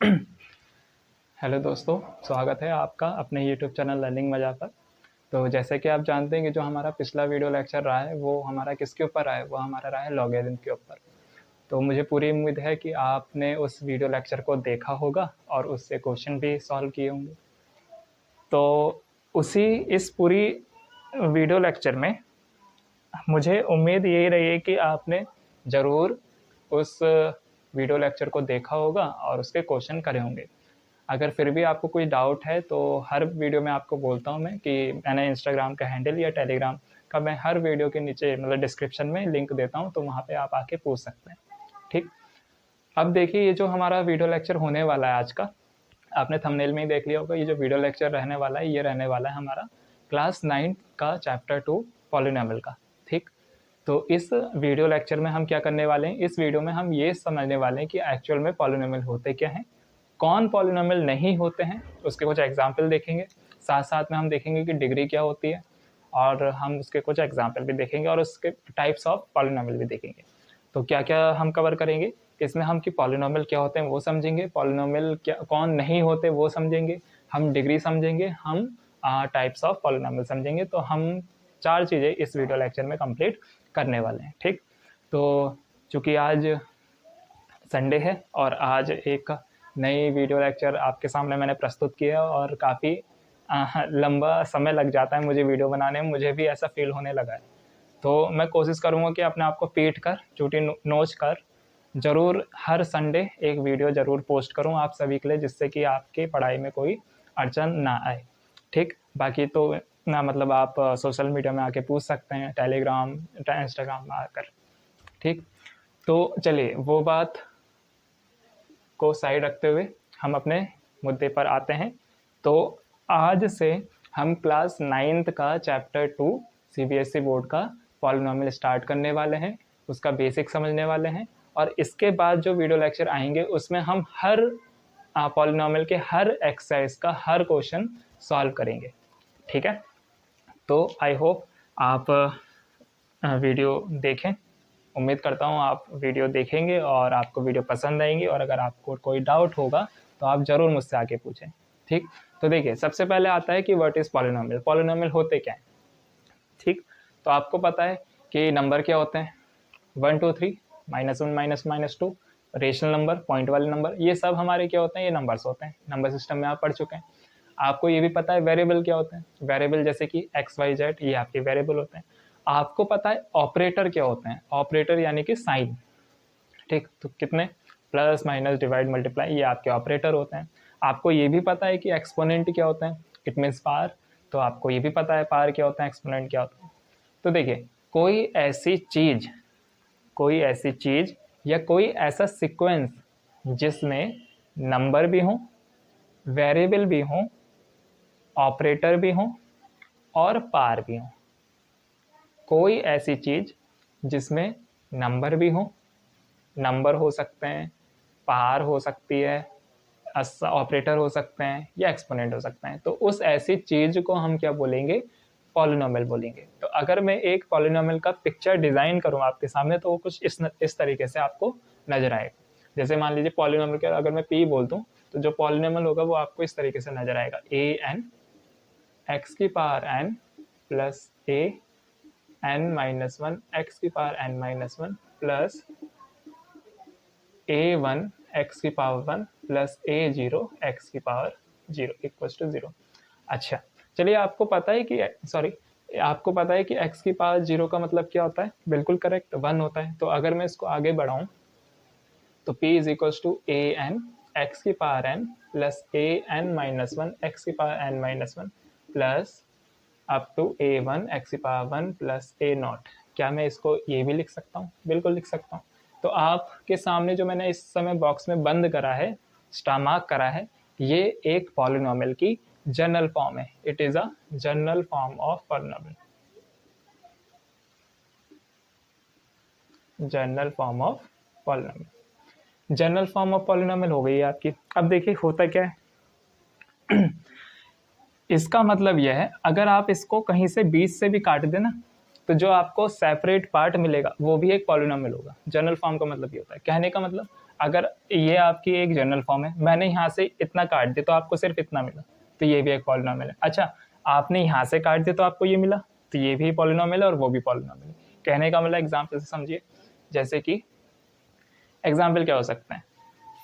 Hello दोस्तों, स्वागत है आपका अपने यूट्यूब चैनल लर्निंग मज़ा पर। तो जैसे कि आप जानते हैं कि जो हमारा पिछला वीडियो लेक्चर रहा है वो हमारा किसके ऊपर रहा है, वो हमारा रहा है लॉगरिथम के ऊपर। तो मुझे पूरी उम्मीद है कि आपने उस वीडियो लेक्चर को देखा होगा और उससे क्वेश्चन भी सॉल्व किए होंगे। तो इस पूरी वीडियो लेक्चर में मुझे उम्मीद यही रही है कि आपने ज़रूर उस वीडियो लेक्चर को देखा होगा और उसके क्वेश्चन करे होंगे। अगर फिर भी आपको कोई डाउट है तो हर वीडियो में आपको बोलता हूँ मैं कि मैंने इंस्टाग्राम का हैंडल या टेलीग्राम का मैं हर वीडियो के नीचे मतलब डिस्क्रिप्शन में लिंक देता हूँ, तो वहाँ पे आप आके पूछ सकते हैं। ठीक, अब देखिए ये जो हमारा वीडियो लेक्चर होने वाला है आज का, आपने थंबनेल में ही देख लिया होगा। ये जो वीडियो लेक्चर रहने वाला है ये रहने वाला है हमारा क्लास 9 का चैप्टर 2 पॉलिनोमियल का। ठीक, तो इस वीडियो लेक्चर में हम क्या करने वाले हैं, इस वीडियो में हम ये समझने वाले हैं कि एक्चुअल में पॉलिनोमियल होते क्या हैं, कौन पॉलिनोमियल नहीं होते हैं, उसके कुछ एग्जाम्पल देखेंगे। साथ साथ में हम देखेंगे कि डिग्री क्या होती है और हम उसके कुछ एग्जाम्पल भी देखेंगे और उसके टाइप्स ऑफ पॉलिनोमियल भी देखेंगे। तो क्या क्या हम कवर करेंगे इसमें, हम कि पॉलिनोमियल क्या होते हैं वो समझेंगे, पॉलिनोमियल क्या कौन नहीं होते वो समझेंगे, हम डिग्री समझेंगे, हम टाइप्स ऑफ पॉलिनोमियल समझेंगे। तो हम 4 चीज़ें इस वीडियो लेक्चर में कंप्लीट करने वाले हैं। ठीक, तो चूँकि आज संडे है और आज एक नई वीडियो लेक्चर आपके सामने मैंने प्रस्तुत किया और काफ़ी लंबा समय लग जाता है मुझे वीडियो बनाने में, मुझे भी ऐसा फील होने लगा है। तो मैं कोशिश करूँगा कि अपने आप को पीट कर चूटी नोच कर ज़रूर हर संडे एक वीडियो ज़रूर पोस्ट करूँ आप सभी के लिए, जिससे कि आपकी पढ़ाई में कोई अड़चन ना आए। ठीक, बाकी तो ना मतलब आप सोशल मीडिया में आके पूछ सकते हैं, टेलीग्राम इंस्टाग्राम में आकर। ठीक, तो चलिए वो बात को साइड रखते हुए हम अपने मुद्दे पर आते हैं। तो आज से हम क्लास 9th का चैप्टर 2 सीबीएसई बोर्ड का पॉलिनोमियल स्टार्ट करने वाले हैं, उसका बेसिक समझने वाले हैं और इसके बाद जो वीडियो लेक्चर आएंगे उसमें हम हर पॉलिनोमियल के हर एक्सरसाइज का हर क्वेश्चन सॉल्व करेंगे। ठीक है, तो आई होप आप वीडियो देखें, उम्मीद करता हूँ आप वीडियो देखेंगे और आपको वीडियो पसंद आएंगी और अगर आपको कोई डाउट होगा तो आप ज़रूर मुझसे आके पूछें। ठीक, तो देखिए सबसे पहले आता है कि व्हाट इज़ पॉलिनोमियल, पॉलिनोमियल होते क्या हैं। ठीक, तो आपको पता है कि नंबर क्या होते हैं, 1 2 3 -1 -2, रेशनल नंबर, पॉइंट वाले नंबर, ये सब हमारे क्या होते हैं, ये नंबर्स होते हैं। नंबर सिस्टम में आप पढ़ चुके हैं। आपको ये भी पता है वेरिएबल क्या होते हैं, वेरिएबल जैसे कि एक्स वाई जेड ये आपके वेरिएबल होते हैं। आपको पता है ऑपरेटर क्या होते हैं, ऑपरेटर यानी कि साइन। ठीक, तो कितने प्लस माइनस डिवाइड मल्टीप्लाई ये आपके ऑपरेटर होते हैं। आपको ये भी पता है कि एक्सपोनेंट क्या होते हैं, इट मीन्स पावर। तो आपको ये भी पता है पावर क्या होता है, एक्सपोनेंट क्या होता है। तो देखिए कोई ऐसी चीज या कोई ऐसा सीक्वेंस जिसमें नंबर भी हो, वेरिएबल भी हो, ऑपरेटर भी हो और पावर भी हो, कोई ऐसी चीज जिसमें नंबर भी हो, नंबर हो सकते हैं, पावर हो सकती है, ऑपरेटर हो सकते हैं या एक्सपोनेंट हो सकते हैं, तो उस ऐसी चीज को हम क्या बोलेंगे, पॉलिनोमियल बोलेंगे। तो अगर मैं एक पॉलिनोमियल का पिक्चर डिजाइन करूं आपके सामने तो वो कुछ इस तरीके से आपको नजर आएगा। जैसे मान लीजिए पॉलिनोमियल का अगर मैं p बोल दूं तो जो पॉलिनोमियल होगा वो आपको इस तरीके से नजर आएगा, a n x की power n plus a n minus 1 x की power n minus 1 plus a1 x की पावर 1 प्लस a0 x की पावर 0 इक्वल्स टू 0। अच्छा, चलिए आपको पता है कि x की पावर 0 का मतलब क्या होता है, बिल्कुल करेक्ट 1 होता है। तो अगर मैं इसको आगे बढ़ाऊं तो p is equals to a n x की power n plus a n minus 1 x की power n minus 1 plus up to a1 x की पावर 1 प्लस a नॉट। क्या मैं इसको ये भी लिख सकता हूँ, बिल्कुल लिख सकता हूँ। तो आपके सामने जो मैंने इस समय बॉक्स में बंद करा है, स्टार मार्क करा है, ये एक पॉलिनोमियल की जनरल फॉर्म है। It is a general form of polynomial, general form of polynomial. General form of polynomial हो गई है आपकी। अब देखिए होता क्या है इसका मतलब यह है, अगर आप इसको कहीं से बीच से भी काट देना तो जो आपको सेपरेट पार्ट मिलेगा वो भी एक पॉलिनोमियल होगा। जनरल फॉर्म का मतलब ये होता है, कहने का मतलब अगर ये आपकी एक जनरल फॉर्म है, मैंने यहाँ से इतना काट दिया तो आपको सिर्फ इतना मिला, तो ये भी एक पॉलिनोमियल है। अच्छा, आपने यहाँ से काट दिया तो आपको ये मिला, तो ये भी पॉलिनोमियल है और वो भी पॉलिनोमियल है। कहने का मतलब एग्जाम्पल से समझिए, जैसे कि एग्जाम्पल क्या हो सकता है,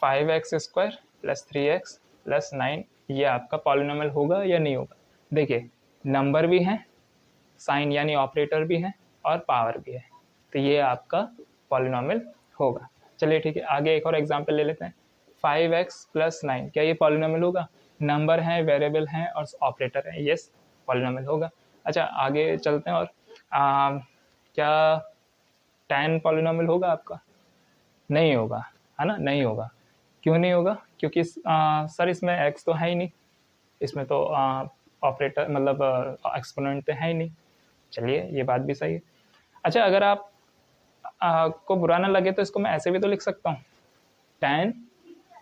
5x² + 3x + 9, ये आपका पॉलिनोमियल होगा या नहीं होगा? देखिए, नंबर भी हैं, साइन यानी ऑपरेटर भी हैं और पावर भी है, तो ये आपका पॉलिनोमियल होगा। चलिए ठीक है, आगे एक और एग्जांपल ले लेते हैं। 5x + 9, क्या ये पॉलिनोमियल होगा? नंबर हैं, वेरिएबल हैं और ऑपरेटर है, यस पॉलिनोमियल होगा। अच्छा, आगे चलते हैं और क्या 10 पॉलिनोमियल होगा आपका? नहीं होगा, है ना, नहीं होगा। क्यों नहीं होगा? क्योंकि सर इसमें x तो है ही नहीं, इसमें तो ऑपरेटर मतलब एक्सपोनेंट तो है ही नहीं। चलिए, ये बात भी सही है। अच्छा, अगर आप को बुरा ना लगे तो इसको मैं ऐसे भी तो लिख सकता हूँ, 10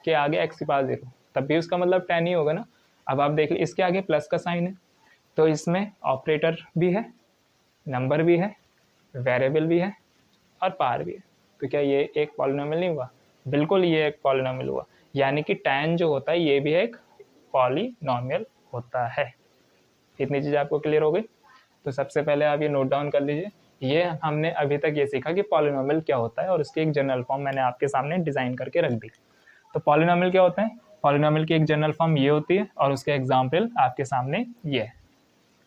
के आगे x⁻0, तब भी उसका मतलब 10 ही होगा ना। अब आप देख लीजिए, इसके आगे प्लस का साइन है, तो इसमें ऑपरेटर भी है, नंबर भी है, वेरिएबल भी है और पावर भी है, तो क्या ये एक पॉलिनोमियल नहीं हुआ? बिल्कुल, ये एक पॉलिनोमियल हुआ। यानी कि 10 जो होता है ये भी एक पॉलिनोमियल होता है। इतनी चीज़ आपको क्लियर हो गई? तो सबसे पहले आप ये नोट डाउन कर लीजिए, ये हमने अभी तक ये सीखा कि पॉलिनोमियल क्या होता है और उसकी एक जनरल फॉर्म मैंने आपके सामने डिज़ाइन करके रख दी। तो पॉलिनोमियल क्या होता है? पॉलिनोमियल की एक जनरल फॉर्म ये होती है और उसके एग्जाम्पल आपके सामने ये है।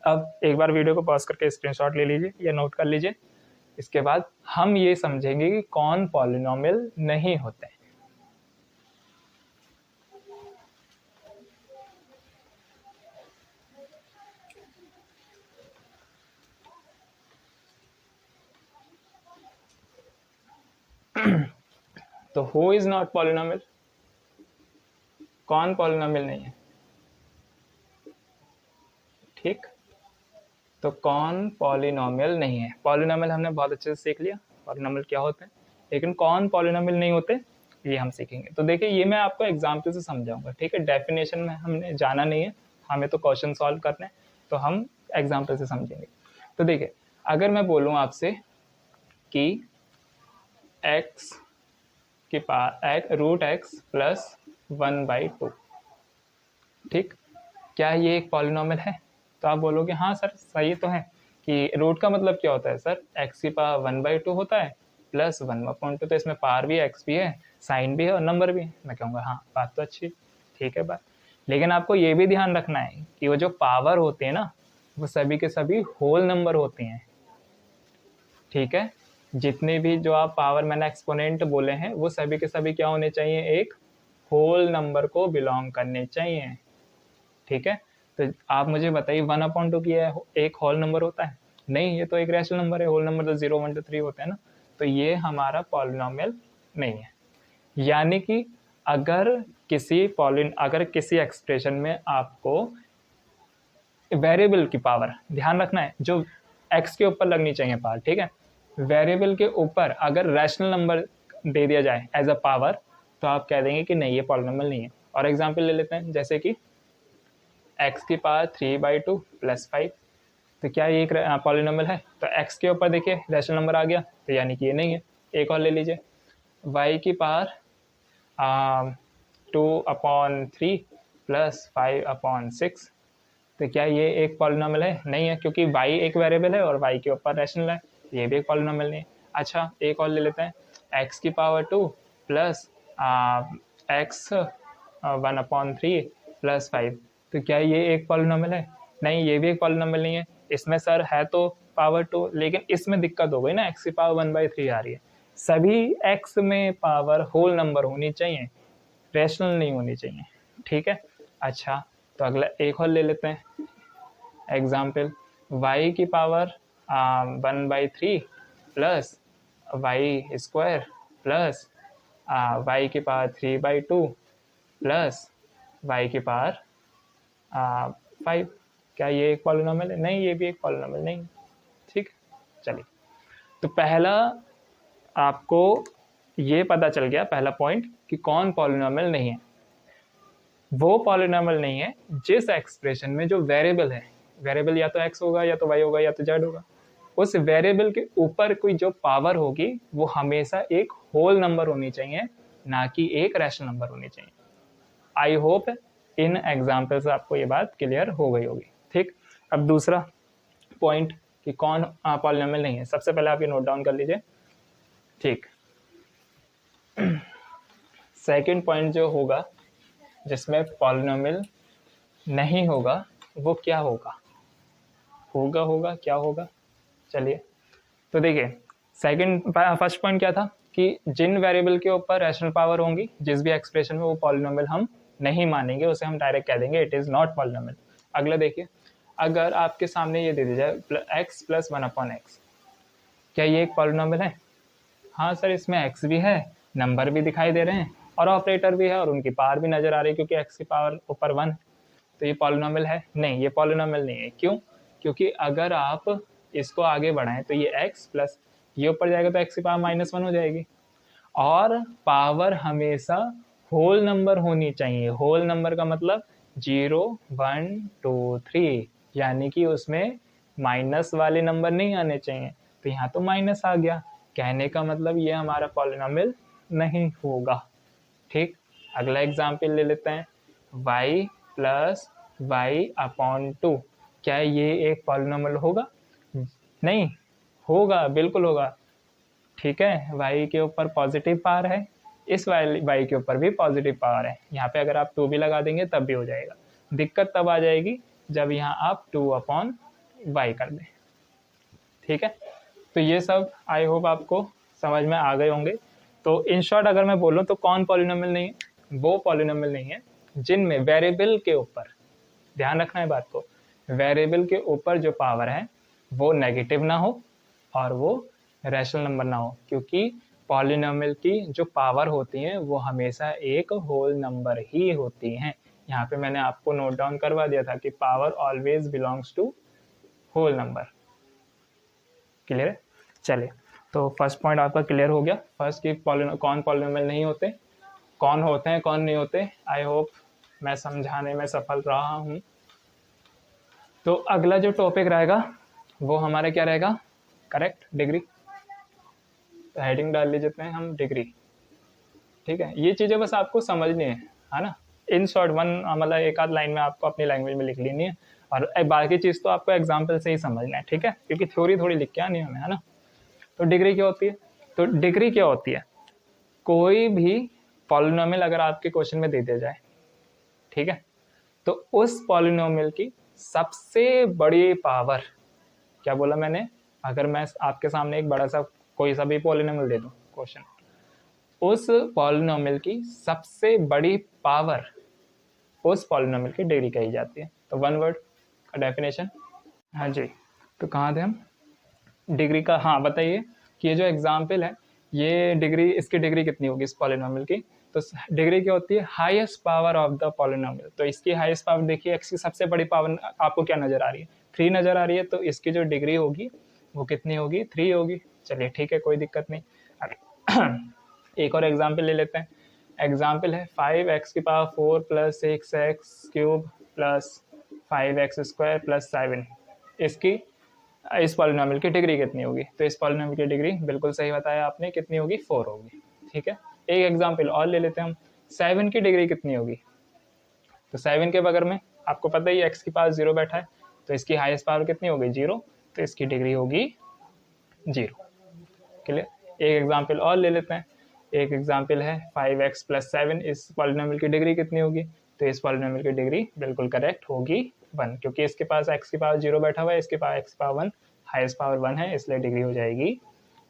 अब एक बार वीडियो को पॉज करके स्क्रीनशॉट ले लीजिए या नोट कर लीजिए। इसके बाद हम ये समझेंगे कि कौन पॉलिनोमियल नहीं होते हैं। तो हु इज नॉट पॉलिनोमियल? कौन पॉलिनोमियल नहीं है? ठीक, तो कौन पॉलिनोमियल नहीं है? पॉलिनोमियल हमने बहुत अच्छे से सीख लिया, पॉलिनोमियल क्या होते हैं, लेकिन कौन पॉलिनोमियल नहीं होते ये हम सीखेंगे। तो देखिए, ये मैं आपको एग्जाम्पल से समझाऊंगा, ठीक है। डेफिनेशन में हमने जाना नहीं है, हमें तो क्वेश्चन सॉल्व करने हैं, तो हम एग्जाम्पल से समझेंगे। तो देखिए, अगर मैं बोलूँ आपसे कि x के पास √x + 1/2, ठीक, क्या ये एक पॉलिनोमियल है? तो आप बोलोगे हाँ सर सही तो है, कि रूट का मतलब क्या होता है सर, x⁻² 1/2 होता है प्लस 1/2, तो इसमें पावर भी है, x भी है, साइन भी है और नंबर भी है। मैं कहूँगा हाँ बात तो अच्छी, ठीक है बात। लेकिन आपको ये भी ध्यान रखना है कि वो जो पावर होते हैं ना, वो सभी के सभी होल नंबर होते हैं, ठीक है। जितने भी जो आप पावर मैंने एक्सपोनेंट बोले हैं, वो सभी के सभी क्या होने चाहिए, एक होल नंबर को बिलोंग करने चाहिए, ठीक है। तो आप मुझे बताइए 1/2 की है एक होल नंबर होता है? नहीं, ये तो एक रैशनल नंबर है, होल नंबर तो 0 1 2 3 होते हैं ना, तो ये हमारा पॉलिनोमियल नहीं है। यानी कि अगर किसी एक्सप्रेशन में आपको वेरिएबल की पावर, ध्यान रखना है, जो x के ऊपर लगनी चाहिए पावर, ठीक है, वेरिएबल के ऊपर अगर रैशनल नंबर दे दिया जाए एज अ पावर, तो आप कह देंगे कि नहीं ये पॉलिनोमियल नहीं है। और एग्जांपल ले लेते हैं, जैसे कि x⁻³ + 5, तो क्या ये एक पॉलिनोमियल है? तो x के ऊपर देखिए रैशनल नंबर आ गया, तो यानी कि ये नहीं है। एक और ले लीजिए, y⁻² 2/3 + 5/6, तो क्या ये एक पॉलिनोमियल है? नहीं है, क्योंकि y एक वेरिएबल है और y के ऊपर रैशनल है, ये भी एक पॉलिनोमियल नहीं है। अच्छा, एक और ले लेते हैं, x⁻² + x 1/3 + 5, तो क्या ये एक पॉलिनोमियल है? नहीं, ये भी एक पॉलिनोमियल नहीं है। इसमें सर है तो पावर 2, लेकिन इसमें दिक्कत हो गई ना, x⁻³ 1/3 आ रही है। सभी x में पावर होल नंबर होनी चाहिए, रैशनल नहीं होनी चाहिए, ठीक है। अच्छा, तो अगला एक और ले लेते हैं example, y⁻³ 1/3 + y² + y⁻³ + y⁻5, क्या ये एक पॉलिनोमियल है? नहीं, ये भी एक पॉलिनोमियल नहीं, ठीक। चलिए, तो पहला आपको ये पता चल गया, पहला पॉइंट, कि कौन पॉलिनोमियल नहीं है। वो पॉलिनोमियल नहीं है जिस एक्सप्रेशन में जो वेरिएबल है, वेरिएबल या तो x होगा या तो y होगा या तो z होगा, उस वेरिएबल के ऊपर कोई जो पावर होगी वो हमेशा एक होल नंबर होनी चाहिए, ना कि एक रैशनल नंबर होनी चाहिए। आई होप इन एग्जाम्पल से आपको ये बात क्लियर हो गई होगी। ठीक, अब दूसरा पॉइंट कि कौन पॉलिनोमियल नहीं है, सबसे पहले आप ये नोट डाउन कर लीजिए। ठीक, सेकंड पॉइंट जो होगा जिसमें पॉलिनोमियल नहीं होगा वो क्या होगा, क्या होगा, चलिए तो देखिए फर्स्ट पॉइंट क्या था कि जिन वेरिएबल के ऊपर रैशनल पावर होंगी जिस भी एक्सप्रेशन में, वो पॉलिनोमियल हम नहीं मानेंगे, उसे हम डायरेक्ट कह देंगे इट इज़ नॉट पॉलिनोमियल। अगला देखिए, अगर आपके सामने ये दे दी जाए x + 1/x, क्या ये एक पॉलिनोमियल है? हाँ सर, इसमें x भी है, नंबर भी दिखाई दे रहे हैं और ऑपरेटर भी है और उनकी पावर भी नजर आ रही है क्योंकि x की पावर ऊपर 1, तो ये पॉलिनोमियल है? नहीं, ये पॉलिनोमियल नहीं है। क्यों? क्योंकि अगर आप इसको आगे बढ़ाएं तो ये x प्लस ये ऊपर जाएगा तो x की पावर -1 हो जाएगी, और पावर हमेशा होल नंबर होनी चाहिए। होल नंबर का मतलब 0, 1, 2, 3, यानी कि उसमें माइनस वाले नंबर नहीं आने चाहिए। तो यहाँ तो माइनस आ गया, कहने का मतलब ये हमारा पॉलिनोमियल नहीं होगा। ठीक, अगला एग्जाम्पल ले लेते हैं, y + y/2, क्या ये एक पॉलिनोमियल होगा? नहीं होगा, बिल्कुल होगा। ठीक है, y के ऊपर पॉजिटिव पावर है, इस y के ऊपर भी पॉजिटिव पावर है, यहाँ पे अगर आप 2 भी लगा देंगे तब भी हो जाएगा। दिक्कत तब आ जाएगी जब यहाँ आप 2/y कर दें। ठीक है, तो ये सब आई होप आपको समझ में आ गए होंगे। तो इन शॉर्ट अगर मैं बोलूँ तो कौन पॉलिनोमियल नहीं है? वो पॉलिनोमियल नहीं है जिनमें वेरिएबल के ऊपर, ध्यान रखना है बात को, वेरिएबल के ऊपर जो पावर है वो नेगेटिव ना हो और वो रैशनल नंबर ना हो, क्योंकि पॉलिनोमियल की जो पावर होती हैं वो हमेशा एक होल नंबर ही होती हैं। यहाँ पे मैंने आपको नोट डाउन करवा दिया था कि power always belongs to whole number. Clear है? चलिए, तो फर्स्ट पॉइंट आपका क्लियर हो गया। फर्स्ट की कौन पॉलिनोमियल नहीं होते, कौन होते हैं, कौन नहीं होते। आई होप मैं समझाने में सफल रहा हूँ। तो अगला जो टॉपिक रहेगा वो हमारा क्या रहेगा? Correct degree. तो हेडिंग डाल लीजिए हम डिग्री। ठीक है, ये चीज़ें बस आपको समझनी है ना। इन शॉर्ट मतलब एक आध लाइन में आपको अपनी लैंग्वेज में लिख लेनी है और बाकी चीज़ तो आपको एग्जाम्पल से ही समझना है। ठीक है, क्योंकि थ्योरी थोड़ी लिख के आनी हमें, है ना। तो डिग्री क्या होती है? तो डिग्री क्या होती है? कोई भी पॉलिनोमियल अगर आपके क्वेश्चन में दे दिया जाए, ठीक है, तो उस पॉलिनोमियल की सबसे बड़ी पावर, क्या बोला मैंने? अगर मैं आपके सामने एक बड़ा सा कोई सा भी पॉलिनोमियल दे दूं क्वेश्चन, उस पॉलिनोमियल की सबसे बड़ी पावर, उस पॉलिनोमियल की डिग्री कही जाती है। तो वन वर्ड का डेफिनेशन। हाँ जी, तो कहाँ थे हम? डिग्री का, हाँ बताइए कि ये जो एग्जाम्पल है, ये डिग्री, इसकी डिग्री कितनी होगी इस पॉलिनोमियल की? तो डिग्री क्या होती है? Highest power of the polynomial. तो इसकी हाईएस्ट पावर देखिए, एक्स की सबसे बड़ी पावर आपको क्या नजर आ रही है? 3 नजर आ रही है, तो इसकी जो डिग्री होगी वो कितनी होगी? 3 होगी। चलिए ठीक है, कोई दिक्कत नहीं। एक और एग्जाम्पल ले लेते हैं। एग्जाम्पल है 5x⁴ + 6x³ + 5x² + 7। इसकी, इस पॉलिनोमियल की डिग्री कितनी होगी? तो इस पॉलिनोमियल की डिग्री बिल्कुल सही बताया आपने, कितनी होगी? 4 होगी। ठीक है, एक एग्जाम्पल और ले लेते हैं हम। 7 की डिग्री कितनी होगी? तो 7 के बगैर में आपको पता ही x के पास 0 बैठा है, तो इसकी हाईएस्ट पावर कितनी होगी? 0, तो इसकी डिग्री होगी 0। क्लियर? एक एग्जाम्पल और ले लेते हैं। एक एग्जाम्पल है 5x + 7, इस पॉलिनोमियल की डिग्री कितनी होगी? तो इस पॉलिनोमियल की डिग्री बिल्कुल करेक्ट होगी 1, क्योंकि इसके पास x की पावर 0 बैठा हुआ है, इसके पास x की पावर 1, हाईएस्ट पावर 1 है, इसलिए डिग्री हो जाएगी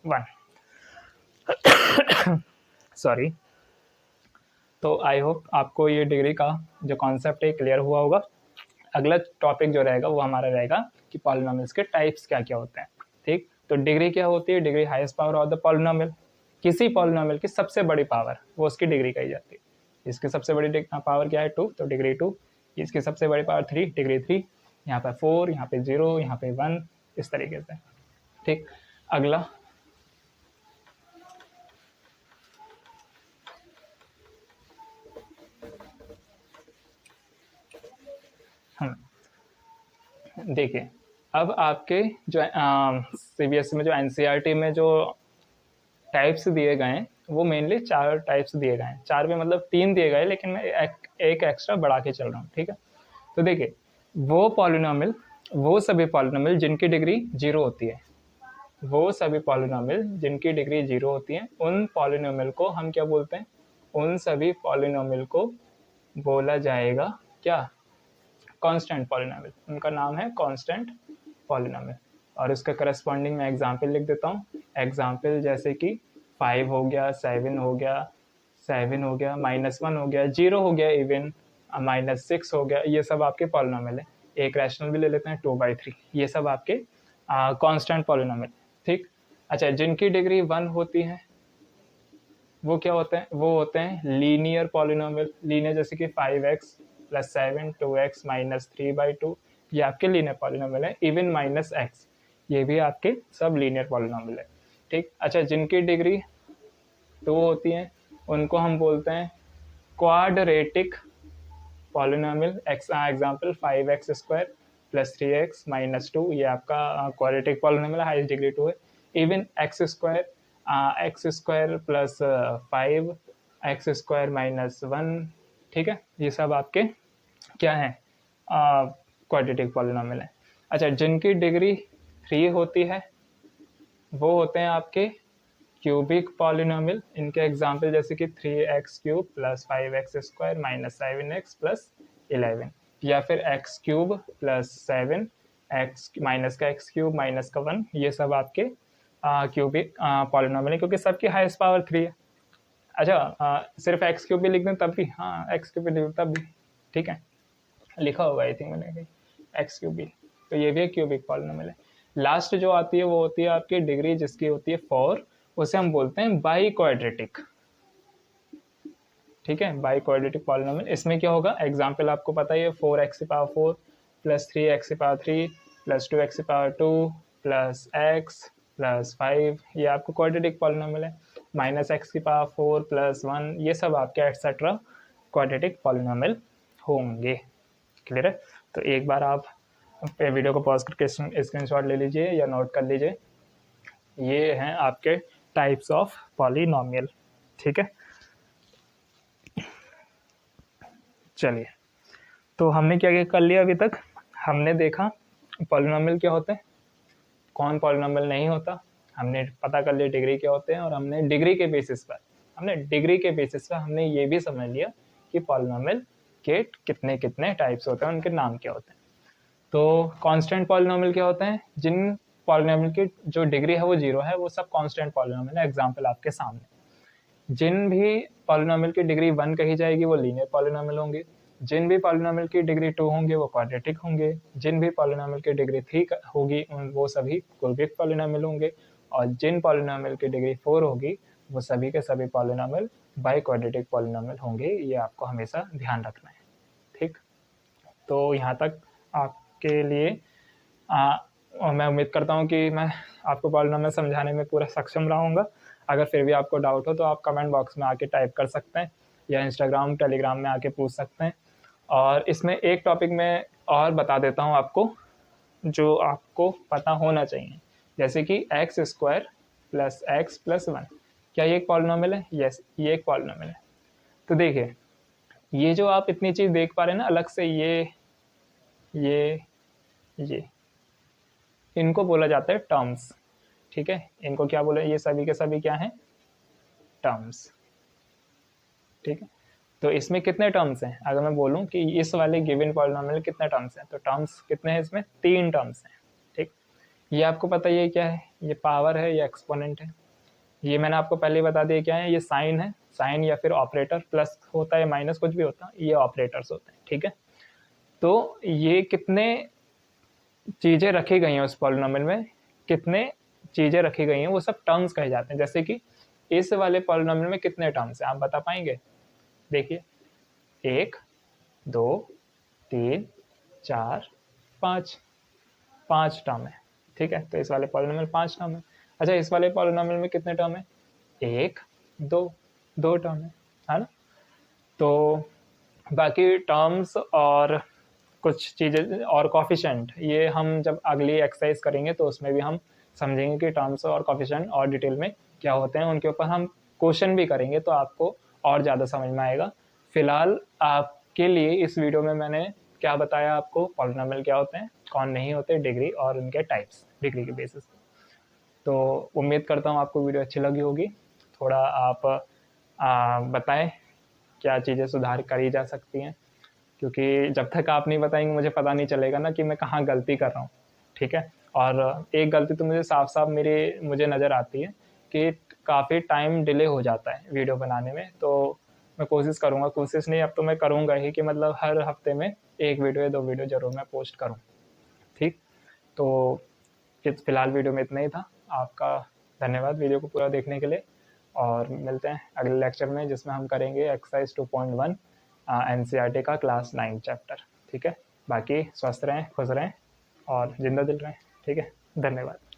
1। सॉरी। तो आई होप आपको ये डिग्री का जो कॉन्सेप्ट है क्लियर हुआ होगा। अगला टॉपिक जो रहेगा वो हमारा रहेगा कि पॉलिनोमियल्स के टाइप्स क्या क्या होते हैं। ठीक, तो डिग्री क्या होती है? Degree highest power of the polynomial, किसी पॉलिनोमियल की सबसे बड़ी पावर, वो उसकी डिग्री कही जाती है। इसकी सबसे बड़ी पावर क्या है? 2, तो डिग्री 2। इसकी सबसे बड़ी पावर 3, डिग्री 3। यहाँ पे 4, यहाँ पे 0, यहाँ पे 1, इस तरीके से। ठीक, अगला देखिए, अब आपके जो CBSE में जो NCERT में जो टाइप्स दिए गए हैं वो मेनली 4 टाइप्स दिए गए हैं। 4 भी मतलब 3 दिए गए, लेकिन मैं एक एक्स्ट्रा बढ़ा के चल रहा हूँ, ठीक है। तो देखिए, वो सभी पॉलिनोमियल जिनकी डिग्री 0 होती है, वो सभी पॉलिनोमियल जिनकी डिग्री 0 होती है, उन पॉलिनोमियल को हम क्या बोलते हैं? उन सभी पॉलिनोमियल को बोला जाएगा क्या? Constant polynomial. उनका नाम है कांस्टेंट पॉलिनोमियल। और उसका करस्पॉन्डिंग मैं एग्जाम्पल लिख देता हूँ। एग्जाम्पल जैसे कि 5 हो गया, 7 हो गया, -1 हो गया, 0 हो गया, इवन -6 हो गया, ये सब आपके पॉलिनोमियल है। एक रैशनल भी ले लेते हैं 2/3, ये सब आपके कांस्टेंट पॉलिनोमियल, ठीक। अच्छा, जिनकी डिग्री 1 होती है वो क्या होते हैं? वो होते हैं लीनियर पॉलिनोमियल। लीनियर जैसे कि 5x + 7 2x - 3/2, ये आपके लीनियर पॉलिनोमियल है। इवन -x, ये भी आपके सब लीनियर पॉलिनोमियल है, ठीक। अच्छा, जिनकी डिग्री 2 होती है उनको हम बोलते हैं quadratic polynomial. Example 5x² + 3x - 2, ये आपका क्वाड्रेटिक पॉलिनोमियल है, हाईएस्ट डिग्री 2 है। इवन x² + 5 x² - 1, ठीक है। ये सब आपके क्या है? क्वाड्रेटिक पॉलिनोमियल है। अच्छा, जिनकी डिग्री 3 होती है वो होते हैं आपके क्यूबिक पॉलिनोमियल। इनके एग्जाम्पल जैसे कि 3x³ + 5x² - 7x + 11, या फिर x³ + 7 x -का 1, ये सब आपके क्यूबिक पॉलिनोमियल है, क्योंकि सबकी हाईएस्ट पावर 3 है। अच्छा, सिर्फ x³ भी लिख दें तब भी, हाँ x³ भी लिख तब भी, ठीक है, लिखा होगा आई थिंक मैंने x³ भी। तो ये भी एक क्यूबिक पॉलिनोमियल है। लास्ट जो आती है वो होती है आपकी डिग्री जिसकी होती है 4, उसे हम बोलते हैं बाई क्वाड्रेटिक, ठीक है, बाई क्वाड्रेटिक पॉलिनोमियल। इसमें क्या होगा? एग्जाम्पल आपको पता ही है, 4x⁴ + 3x⁴ + 2x⁴ + x + 5, ये आपको क्वाड्रेटिक पॉलिनोमियल है। -x⁴ + 1, ये सब आपके एटसेट्रा क्वाड्रेटिक पॉलिनोमियल होंगे। क्लियर है? तो एक बार आप वीडियो को पॉज करके स्क्रीनशॉट ले लीजिए या नोट कर लीजिए। ये हैं आपके टाइप्स ऑफ पॉलिनोमियल, ठीक है। चलिए, तो हमने क्या क्या कर लिया अभी तक? हमने देखा पॉलिनोमियल क्या होते हैं, कौन पॉलिनोमियल नहीं होता, हमने पता कर लिया डिग्री क्या होते हैं, और हमने डिग्री के बेसिस पर हमने ये भी समझ लिया कि पॉलिनोमियल के कितने कितने टाइप्स होते हैं, उनके नाम क्या होते हैं। तो कांस्टेंट पॉलिनोमियल क्या होते हैं? जिन पॉलिनोमियल की जो डिग्री है वो 0 है, वो सब कांस्टेंट पॉलिनोमियल है। एग्जांपल आपके सामने। जिन भी पॉलिनोमियल की डिग्री 1 कही जाएगी वो लीनियर पॉलिनोमियल होंगे। जिन भी पॉलिनोमियल की डिग्री 2 होंगे वो क्वाड्रेटिक होंगे। जिन भी पॉलिनोमियल की डिग्री 3 होगी वो सभी क्यूबिक पॉलिनोमियल होंगे। और जिन पॉलिनोमियल की डिग्री 4 होगी वो सभी के सभी पॉलिनोमियल बाई क्वाड्रेटिक पॉलिनोमियल होंगे। ये आपको हमेशा ध्यान रखना है, ठीक। तो यहाँ तक आपके लिए और मैं उम्मीद करता हूँ कि मैं आपको पॉलिनोमियल समझाने में पूरा सक्षम रहूँगा। अगर फिर भी आपको डाउट हो तो आप कमेंट बॉक्स में आके टाइप कर सकते हैं, या इंस्टाग्राम टेलीग्राम में आके पूछ सकते हैं। और इसमें एक टॉपिक मैं और बता देता हूँ आपको, जो आपको पता होना चाहिए, जैसे कि x² + x + 1, क्या ये एक पॉलिनोमियल है? यस, ये एक पॉलिनोमियल है। तो देखिए, ये जो आप इतनी चीज़ देख पा रहे हैं ना अलग से, ये इनको बोला जाता है टर्म्स, ठीक है। इनको क्या बोले? ये सभी के सभी क्या हैं? टर्म्स, ठीक है। तो इसमें कितने टर्म्स हैं? अगर मैं बोलूं कि इस वाले गिवन पॉलिनोमियल कितने टर्म्स हैं, तो टर्म्स कितने हैं इसमें? 3 टर्म्स हैं, ठीक। ये आपको पता है क्या है? ये पावर है या एक्सपोनेंट है? ये मैंने आपको पहले बता दिया क्या है। ये साइन है, साइन या फिर ऑपरेटर, प्लस होता है माइनस कुछ भी होता है, ये ऑपरेटर्स होते हैं, ठीक है। तो ये कितने चीज़ें रखी गई हैं उस पॉलिनोमियल में, कितने चीज़ें रखी गई हैं, वो सब टर्म्स कहे जाते हैं। जैसे कि इस वाले पॉलिनोमियल में कितने टर्म्स हैं आप बता पाएंगे? देखिए, 1 2 3 4 5, 5 टर्म है, ठीक है। तो इस वाले पॉलिनोमियल 5 टर्म है। अच्छा, इस वाले पॉलिनोमियल में कितने टर्म है? 1 2 टर्म है ना। तो बाकी टर्म्स और कुछ चीज़ें और कॉफिशेंट, ये हम जब अगली एक्सरसाइज करेंगे तो उसमें भी हम समझेंगे कि टर्म्स और कॉफिशेंट और डिटेल में क्या होते हैं, उनके ऊपर हम क्वेश्चन भी करेंगे तो आपको और ज़्यादा समझ में आएगा। फिलहाल आपके लिए इस वीडियो में मैंने क्या बताया आपको, पॉलिनोमियल क्या होते हैं, कौन नहीं होते, डिग्री और उनके टाइप्स डिग्री के बेसिस पे। तो उम्मीद करता हूँ आपको वीडियो अच्छी लगी होगी। थोड़ा आप बताएं क्या चीज़ें सुधार करी जा सकती हैं, क्योंकि जब तक आप नहीं बताएंगे मुझे पता नहीं चलेगा ना कि मैं कहाँ गलती कर रहा हूँ। ठीक है, और एक गलती तो मुझे साफ साफ मुझे नज़र आती है कि काफ़ी टाइम डिले हो जाता है वीडियो बनाने में। तो मैं कोशिश करूँगा, कोशिश नहीं अब तो मैं करूँगा ही, कि मतलब हर हफ्ते में 1 वीडियो या 2 वीडियो ज़रूर मैं पोस्ट करूँ। ठीक, तो फिलहाल वीडियो में इतना ही था। आपका धन्यवाद वीडियो को पूरा देखने के लिए, और मिलते हैं अगले लेक्चर में जिसमें हम करेंगे एक्सरसाइज 2.1 एनसीईआरटी का क्लास 9 चैप्टर। ठीक है, बाकी स्वस्थ रहें, खुश रहें और जिंदा दिल रहें। ठीक है, धन्यवाद।